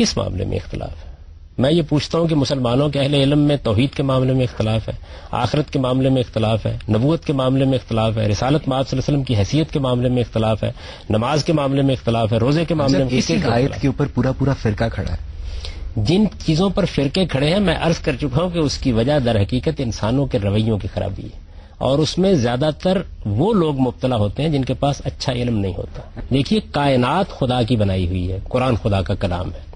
کس معاملے میں اختلاف ہے؟ میں یہ پوچھتا ہوں کہ مسلمانوں کے اہل علم میں توحید کے معاملے میں اختلاف ہے، آخرت کے معاملے میں اختلاف ہے، نبوت کے معاملے میں اختلاف ہے، رسالت مآب صلی اللہ علیہ وسلم کی حیثیت کے معاملے میں اختلاف ہے، نماز کے معاملے میں اختلاف ہے، روزے کے معاملے میں ایک آیت کے اوپر پورا فرقہ کھڑا ہے. جن چیزوں پر فرقے کھڑے ہیں میں عرض کر چکا ہوں کہ اس کی وجہ در حقیقت انسانوں کے رویوں کی خرابی ہے، اور اس میں زیادہ تر وہ لوگ مبتلا ہوتے ہیں جن کے پاس اچھا علم نہیں ہوتا. دیکھیے کائنات خدا کی بنائی ہوئی ہے، قرآن خدا کا کلام ہے.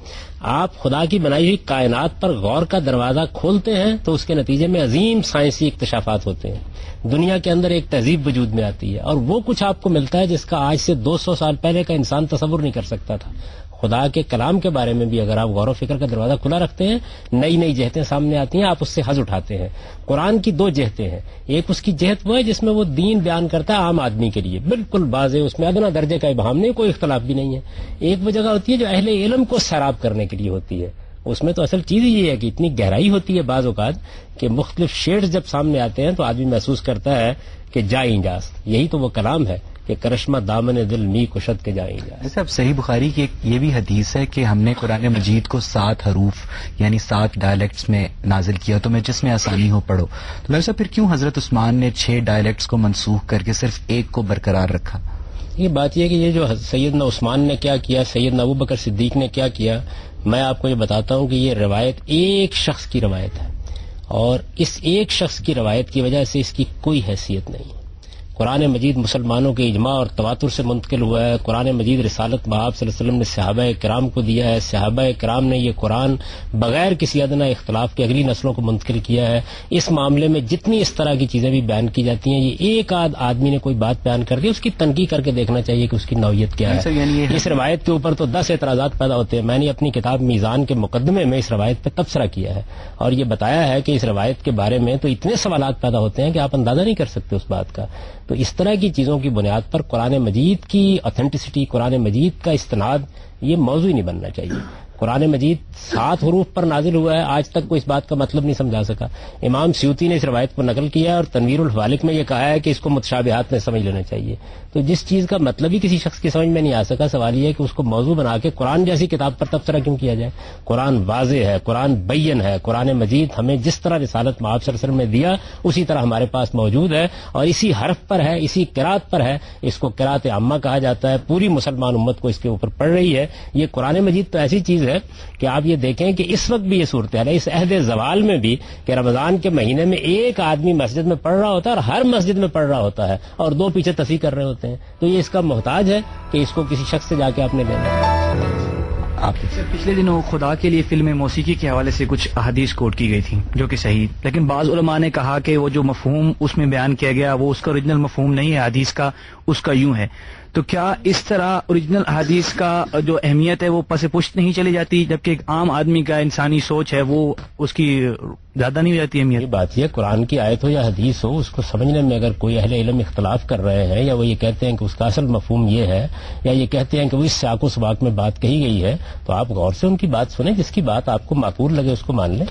آپ خدا کی بنائی ہوئی کائنات پر غور کا دروازہ کھولتے ہیں تو اس کے نتیجے میں عظیم سائنسی اکتشافات ہوتے ہیں، دنیا کے اندر ایک تہذیب وجود میں آتی ہے، اور وہ کچھ آپ کو ملتا ہے جس کا آج سے 200 سال پہلے کا انسان تصور نہیں کر سکتا تھا. خدا کے کلام کے بارے میں بھی اگر آپ غور و فکر کا دروازہ کھلا رکھتے ہیں، نئی نئی جہتیں سامنے آتی ہیں، آپ اس سے حظ اٹھاتے ہیں. قرآن کی 2 جہتیں ہیں، ایک اس کی جہت وہ ہے جس میں وہ دین بیان کرتا ہے عام آدمی کے لیے، بالکل واضح، اس میں ادنا درجے کا ابہام نہیں، کوئی اختلاف بھی نہیں ہے. ایک وہ جگہ ہوتی ہے جو اہل علم کو سیراب کرنے کے لیے ہوتی ہے، اس میں تو اصل چیز یہ ہے کہ اتنی گہرائی ہوتی ہے بعض اوقات کہ مختلف شیڈز جب سامنے آتے ہیں تو آدمی محسوس کرتا ہے کہ جائیں جاست. یہی تو وہ کلام ہے کہ کرشمہ دامن دل می کشد کے جائیں جاست. جیسے اب صحیح بخاری کی ایک یہ بھی حدیث ہے کہ ہم نے قرآن مجید کو 7 حروف یعنی 7 ڈائلیکٹس میں نازل کیا تو میں جس میں آسانی ہو پڑھو. تو ویسا پھر کیوں حضرت عثمان نے 6 ڈائلیکٹس کو منسوخ کر کے صرف ایک کو برقرار رکھا؟ یہ بات یہ ہے کہ یہ جو سیدنا عثمان نے کیا کیا، سیدنا ابوبکر صدیق نے کیا کیا، میں آپ کو یہ بتاتا ہوں کہ یہ روایت ایک شخص کی روایت ہے، اور اس ایک شخص کی روایت کی وجہ سے اس کی کوئی حیثیت نہیں. قرآن مجید مسلمانوں کے اجماع اور تواتر سے منتقل ہوا ہے. قرآن مجید رسالت مآب صلی اللہ علیہ وسلم نے صحابہ کرام کو دیا ہے، صحابہ کرام نے یہ قرآن بغیر کسی ادنا اختلاف کے اگلی نسلوں کو منتقل کیا ہے. اس معاملے میں جتنی اس طرح کی چیزیں بھی بیان کی جاتی ہیں، یہ ایک آدمی نے کوئی بات بیان کر دی، اس کی تنقید کر کے دیکھنا چاہیے کہ اس کی نوعیت کیا ہے. اس روایت کے اوپر تو 10 اعتراضات پیدا ہوتے ہیں. میں نے اپنی کتاب میزان کے مقدمے میں اس روایت پہ تبصرہ کیا ہے اور یہ بتایا ہے کہ اس روایت کے بارے میں تو اتنے سوالات پیدا ہوتے ہیں کہ آپ اندازہ نہیں کر سکتے اس بات کا. تو اس طرح کی چیزوں کی بنیاد پر قرآن مجید کی اوتھینٹسٹی، قرآن مجید کا استناد، یہ موضوع ہی نہیں بننا چاہیے. قرآن مجید 7 حروف پر نازل ہوا ہے، آج تک کوئی اس بات کا مطلب نہیں سمجھا سکا. امام سیوطی نے اس روایت پر نقل کیا ہے اور تنویر الحوالق میں یہ کہا ہے کہ اس کو متشابہات میں سمجھ لینا چاہیے. تو جس چیز کا مطلب ہی کسی شخص کی سمجھ میں نہیں آ سکا، سوال یہ ہے کہ اس کو موضوع بنا کے قرآن جیسی کتاب پر تبصرہ کیوں کیا جائے. قرآن واضح ہے، قرآن بین ہے. قرآن مجید ہمیں جس طرح رسالت مآب صلی اللہ علیہ وسلم نے دیا اسی طرح ہمارے پاس موجود ہے، اور اسی حرف پر ہے، اسی قرات پر ہے. اس کو قرات عامہ کہا جاتا ہے، پوری مسلمان امت کو اس کے اوپر پڑھ رہی ہے. یہ قرآن مجید تو ایسی چیز ہے کہ آپ یہ دیکھیں کہ اس وقت بھی یہ صورتحال ہے، اس عہد زوال میں بھی، کہ رمضان کے مہینے میں ایک آدمی مسجد میں پڑھ رہا ہوتا ہے اور ہر مسجد میں پڑھ رہا ہوتا ہے اور 2 پیچھے تصحیح کر رہے ہوتے ہیں. تو یہ اس کا محتاج ہے کہ اس کو کسی شخص سے جا کے آپ نے لینا ہے. آپ پچھلے دنوں خدا کے لیے فلم موسیقی کے حوالے سے کچھ احادیث کوٹ کی گئی تھی جو کہ صحیح، لیکن بعض علماء نے کہا کہ وہ جو مفہوم اس میں بیان کیا گیا وہ اس کا اوریجنل مفہوم نہیں ہے حدیث کا، اس کا یوں ہے. تو کیا اس طرح اوریجنل حدیث کا جو اہمیت ہے وہ پس پشت نہیں چلی جاتی، جبکہ ایک عام آدمی کا انسانی سوچ ہے وہ اس کی زیادہ نہیں ہو جاتی اہمیت؟ یہ بات یہ قرآن کی آیت ہو یا حدیث ہو، اس کو سمجھنے میں اگر کوئی اہل علم اختلاف کر رہے ہیں یا وہ یہ کہتے ہیں کہ اس کا اصل مفہوم یہ ہے یا یہ کہتے ہیں کہ وہ اس سیاق و سباق میں بات کہی گئی ہے، تو آپ غور سے ان کی بات سنیں، جس کی بات آپ کو معقول لگے اس کو مان لیں.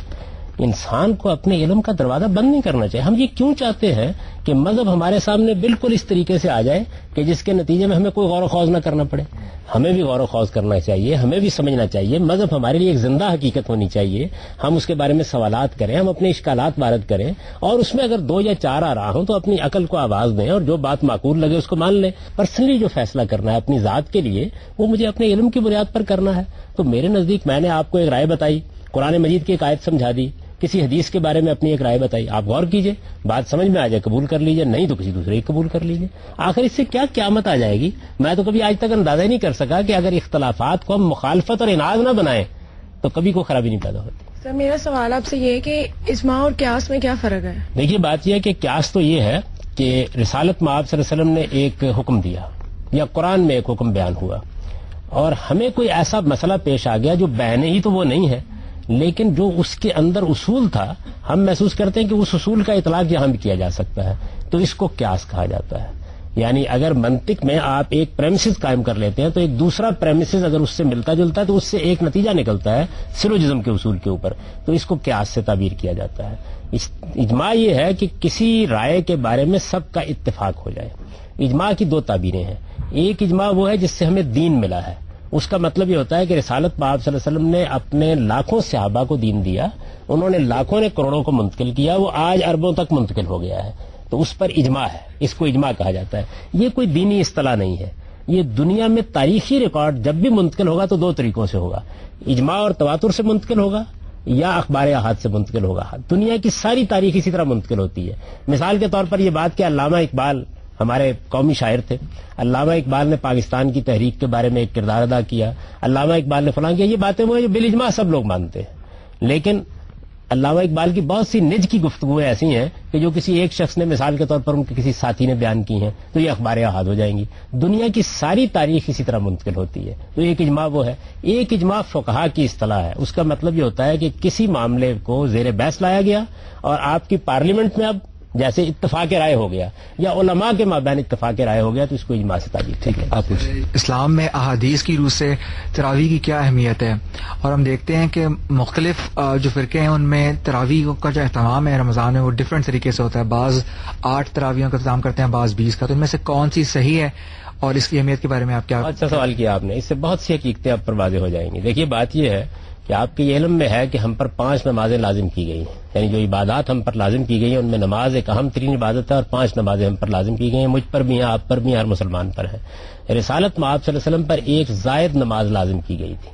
انسان کو اپنے علم کا دروازہ بند نہیں کرنا چاہیے. ہم یہ کیوں چاہتے ہیں کہ مذہب ہمارے سامنے بالکل اس طریقے سے آ جائے کہ جس کے نتیجے میں ہمیں کوئی غور و خوض نہ کرنا پڑے؟ ہمیں بھی غور و خوض کرنا چاہیے، ہمیں بھی سمجھنا چاہیے. مذہب ہمارے لیے ایک زندہ حقیقت ہونی چاہیے. ہم اس کے بارے میں سوالات کریں، ہم اپنے اشکالات وارد کریں، اور اس میں اگر 2 یا 4 آ رہا ہوں تو اپنی عقل کو آواز دیں اور جو بات معقول لگے اس کو مان لیں. پرسنلی جو فیصلہ کرنا ہے اپنی ذات کے لیے وہ مجھے اپنے علم کی بنیاد پر کرنا ہے. تو میرے نزدیک میں نے آپ کو ایک رائے بتائی، قرآن مجید کی ایک آیت سمجھا دی، کسی حدیث کے بارے میں اپنی ایک رائے بتائی، آپ غور کیجئے، بات سمجھ میں آ جائے قبول کر لیجئے، نہیں تو کسی دوسرے کی قبول کر لیجئے. آخر اس سے کیا قیامت آ جائے گی؟ میں تو کبھی آج تک اندازہ ہی نہیں کر سکا کہ اگر اختلافات کو ہم مخالفت اور اناد نہ بنائیں تو کبھی کوئی خرابی نہیں پیدا ہوتی. سر میرا سوال آپ سے یہ ہے کہ اجماع اور قیاس میں کیا فرق ہے؟ دیکھیے بات یہ ہے کہ قیاس تو یہ ہے کہ رسالت مآب صلی اللہ علیہ وسلم نے ایک حکم دیا یا قرآن میں ایک حکم بیان ہوا اور ہمیں کوئی ایسا مسئلہ پیش آ گیا جو بیان ہی تو وہ نہیں ہے، لیکن جو اس کے اندر اصول تھا ہم محسوس کرتے ہیں کہ اس اصول کا اطلاق یہاں بھی کیا جا سکتا ہے، تو اس کو قیاس کہا جاتا ہے. یعنی اگر منطق میں آپ ایک پریمیسز قائم کر لیتے ہیں تو ایک دوسرا پریمیسز اگر اس سے ملتا جلتا ہے تو اس سے ایک نتیجہ نکلتا ہے سلوجزم کے اصول کے اوپر، تو اس کو قیاس سے تعبیر کیا جاتا ہے. اجماع یہ ہے کہ کسی رائے کے بارے میں سب کا اتفاق ہو جائے. اجماع کی 2 تعبیریں ہیں. ایک اجماع وہ ہے جس سے ہمیں دین ملا ہے، اس کا مطلب یہ ہوتا ہے کہ رسالت پاک صلی اللہ علیہ وسلم نے اپنے لاکھوں صحابہ کو دین دیا, انہوں نے لاکھوں نے کروڑوں کو منتقل کیا, وہ آج اربوں تک منتقل ہو گیا ہے, تو اس پر اجماع ہے, اس کو اجماع کہا جاتا ہے. یہ کوئی دینی اصطلاح نہیں ہے, یہ دنیا میں تاریخی ریکارڈ جب بھی منتقل ہوگا تو دو طریقوں سے ہوگا, اجماع اور تواتر سے منتقل ہوگا یا اخبار احاد سے منتقل ہوگا. دنیا کی ساری تاریخ اسی طرح منتقل ہوتی ہے. مثال کے طور پر یہ بات کہ علامہ اقبال ہمارے قومی شاعر تھے, علامہ اقبال نے پاکستان کی تحریک کے بارے میں ایک کردار ادا کیا, علامہ اقبال نے فلاں کیا, یہ باتیں وہ بالاجماع سب لوگ مانتے ہیں. لیکن علامہ اقبال کی بہت سی نج کی گفتگویں ایسی ہیں کہ جو کسی ایک شخص نے مثال کے طور پر ان کے کسی ساتھی نے بیان کی ہیں تو یہ اخبار احاد ہو جائیں گی. دنیا کی ساری تاریخ اسی طرح منتقل ہوتی ہے. تو ایک اجماع وہ ہے. ایک اجماع فقہا کی اصطلاح ہے, اس کا مطلب یہ ہوتا ہے کہ کسی معاملے کو زیر بحث لایا گیا اور آپ کی پارلیمنٹ میں اب جیسے اتفاق رائے ہو گیا یا علماء کے مابین اتفاق رائے ہو گیا تو اس کو اجماع سے تعبیر. ٹھیک ہے, آپ اسلام میں احادیث کی روح سے تراویح کی کیا اہمیت ہے, اور ہم دیکھتے ہیں کہ مختلف جو فرقے ہیں ان میں تراویح کا جو اہتمام ہے رمضان میں وہ ڈفرینٹ طریقے سے ہوتا ہے. بعض 8 تراویحوں کا اہتمام کرتے ہیں, بعض 20 کا. تو ان میں سے کون سی صحیح ہے اور اس کی اہمیت کے بارے میں آپ کیا؟ اچھا سوال کیا آپ نے, اس سے بہت سی حقیقتیں آپ پر واضح ہو جائیں گی. دیکھیے بات یہ ہے کہ آپ کے یہ علم میں ہے کہ ہم پر 5 نمازیں لازم کی گئی ہیں, یعنی جو عبادات ہم پر لازم کی گئی ہیں ان میں نماز ایک اہم ترین عبادت ہے اور 5 نمازیں ہم پر لازم کی گئی ہیں, مجھ پر بھی ہیں, آپ پر بھی ہیں, ہر مسلمان پر ہے. رسالت میں آپ صلی اللہ علیہ وسلم پر ایک زائد نماز لازم کی گئی تھی,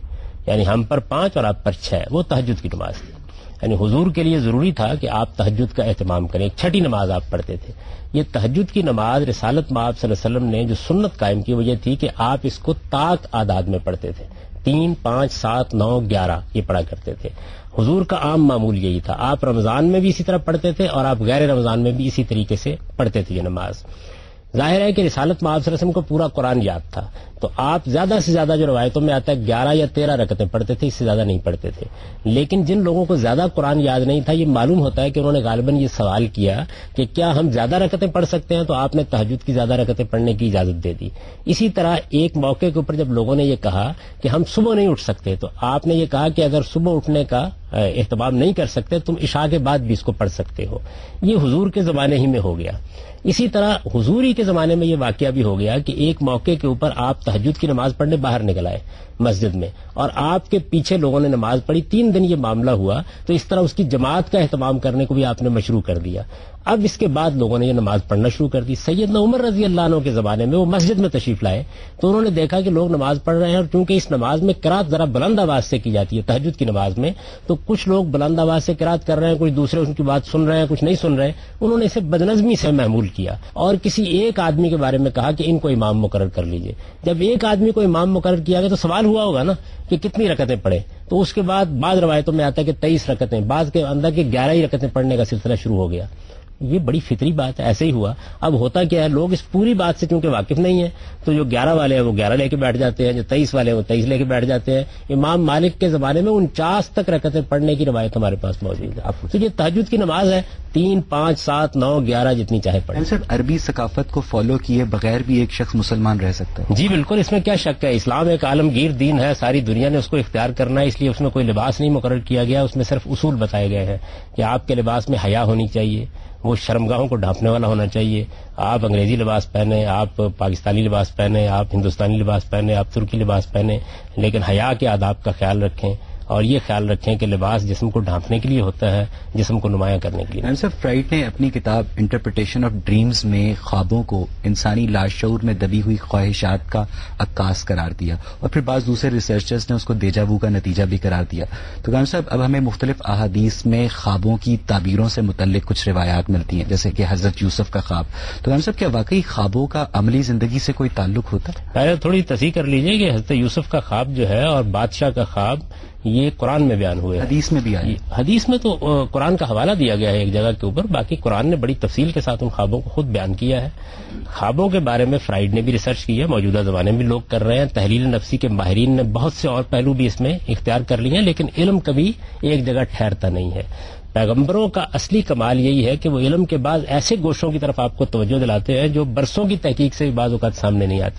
یعنی ہم پر 5 اور آپ پر 6, وہ تہجد کی نماز تھی. یعنی حضور کے لیے ضروری تھا کہ آپ تہجد کا اہتمام کریں, ایک چھٹی نماز آپ پڑھتے تھے. یہ تہجد کی نماز رسالت میں آپ صلی اللہ علیہ وسلم نے جو سنت قائم کی وہ یہ تھی کہ آپ اس کو طاق اعداد میں پڑھتے تھے, 3, 5, 7, 9, 11 یہ پڑھا کرتے تھے. حضور کا عام معمول یہی تھا, آپ رمضان میں بھی اسی طرح پڑھتے تھے اور آپ غیر رمضان میں بھی اسی طریقے سے پڑھتے تھے یہ نماز. ظاہر ہے کہ رسالت میں آپ صلی اللہ علیہ وسلم کو پورا قرآن یاد تھا, تو آپ زیادہ سے زیادہ جو روایتوں میں آتا ہے 11 یا 13 رکعتیں پڑھتے تھے, اس سے زیادہ نہیں پڑھتے تھے. لیکن جن لوگوں کو زیادہ قرآن یاد نہیں تھا, یہ معلوم ہوتا ہے کہ انہوں نے غالباً یہ سوال کیا کہ کیا ہم زیادہ رکعتیں پڑھ سکتے ہیں, تو آپ نے تہجد کی زیادہ رکعتیں پڑھنے کی اجازت دے دی. اسی طرح ایک موقع کے اوپر جب لوگوں نے یہ کہا کہ ہم صبح نہیں اٹھ سکتے, تو آپ نے یہ کہا کہ اگر صبح اٹھنے کا اہتمام نہیں کر سکتے تم عشاء کے بعد بھی اس کو پڑھ سکتے ہو. یہ حضور کے زمانے ہی میں ہو گیا. اسی طرح حضوری کے زمانے میں یہ واقعہ بھی ہو گیا کہ ایک موقع کے اوپر آپ تہجد کی نماز پڑھنے باہر نکل آئے مسجد میں, اور آپ کے پیچھے لوگوں نے نماز پڑھی. 3 دن یہ معاملہ ہوا, تو اس طرح اس کی جماعت کا اہتمام کرنے کو بھی آپ نے مشروع کر دیا. اب اس کے بعد لوگوں نے یہ نماز پڑھنا شروع کر دی. سیدنا عمر رضی اللہ عنہ کے زمانے میں وہ مسجد میں تشریف لائے, تو انہوں نے دیکھا کہ لوگ نماز پڑھ رہے ہیں, اور چونکہ اس نماز میں قرات ذرا بلند آواز سے کی جاتی ہے تہجد کی نماز میں, تو کچھ لوگ بلند آواز سے قرات کر رہے ہیں, کچھ دوسرے ان کی بات سن رہے ہیں, کچھ نہیں سن رہے. انہوں نے اسے بدنظمی سے محمول کیا اور کسی ایک آدمی کے بارے میں کہا کہ ان کو امام مقرر کر لیجئے. جب ایک آدمی کو امام مقرر کیا گیا تو سوال ہوا ہوگا نا کہ کتنی رکعتیں پڑھے, تو اس کے بعد بعض روایتوں میں آتا ہے کہ 23 رکعتیں, بعض کے اندر کے 11 ہی رکعتیں پڑھنے کا سلسلہ شروع ہو گیا. یہ بڑی فطری بات ہے, ایسے ہی ہوا. اب ہوتا کیا ہے, لوگ اس پوری بات سے چونکہ واقف نہیں ہیں, تو جو 11 والے ہیں وہ 11 لے کے بیٹھ جاتے ہیں, جو 23 والے ہیں وہ 23 لے کے بیٹھ جاتے ہیں. امام مالک کے زمانے میں 49 تک رکعتیں پڑھنے کی روایت ہمارے پاس موجود ہے. تو یہ تہجد کی نماز ہے, 3, 5, 7, 9, 11 جتنی چاہے پڑھیں. صرف عربی ثقافت کو فالو کیے بغیر بھی ایک شخص مسلمان رہ سکتا ہے؟ جی بالکل, اس میں کیا شک ہے. اسلام ایک عالمگیر دین ہے, ساری دنیا نے اس کو اختیار کرنا ہے, اس لیے اس میں کوئی لباس نہیں مقرر کیا گیا. اس میں صرف اصول بتائے گئے ہیں کہ آپ کے لباس میں حیا ہونی چاہیے, وہ شرمگاہوں کو ڈھانپنے والا ہونا چاہیے. آپ انگریزی لباس پہنیں, آپ پاکستانی لباس پہنیں, آپ ہندوستانی لباس پہنیں, آپ ترکی لباس پہنیں, لیکن حیا کے آداب کا خیال رکھیں, اور یہ خیال رکھیں کہ لباس جسم کو ڈھانپنے کے لیے ہوتا ہے, جسم کو نمایاں کرنے کے لیے. صاحب فرائڈ نے اپنی کتاب انٹرپریٹیشن آف ڈریمز میں خوابوں کو انسانی لاشعور میں دبی ہوئی خواہشات کا عکاس قرار دیا, اور پھر بعض دوسرے ریسرچرز نے اس کو دیجا وو کا نتیجہ بھی قرار دیا. تو غالب صاحب اب ہمیں مختلف احادیث میں خوابوں کی تعبیروں سے متعلق کچھ روایات ملتی ہیں, جیسے کہ حضرت یوسف کا خواب. تو غالب صاحب کیا واقعی خوابوں کا عملی زندگی سے کوئی تعلق ہوتا ہے؟ پہلے تھوڑی تصحیح کر لیجئے کہ حضرت یوسف کا خواب جو ہے اور بادشاہ کا خواب یہ قرآن میں بیان ہوئے, حدیث میں بھی آئی. حدیث میں تو قرآن کا حوالہ دیا گیا ہے ایک جگہ کے اوپر, باقی قرآن نے بڑی تفصیل کے ساتھ ان خوابوں کو خود بیان کیا ہے. خوابوں کے بارے میں فرائڈ نے بھی ریسرچ کی ہے, موجودہ زمانے میں لوگ کر رہے ہیں, تحلیل نفسی کے ماہرین نے بہت سے اور پہلو بھی اس میں اختیار کر لیے ہیں, لیکن علم کبھی ایک جگہ ٹھہرتا نہیں ہے. پیغمبروں کا اصلی کمال یہی ہے کہ وہ علم کے بعد ایسے گوشوں کی طرف آپ کو توجہ دلاتے ہیں جو برسوں کی تحقیق سے بھی بعض اوقات سامنے نہیں آتے.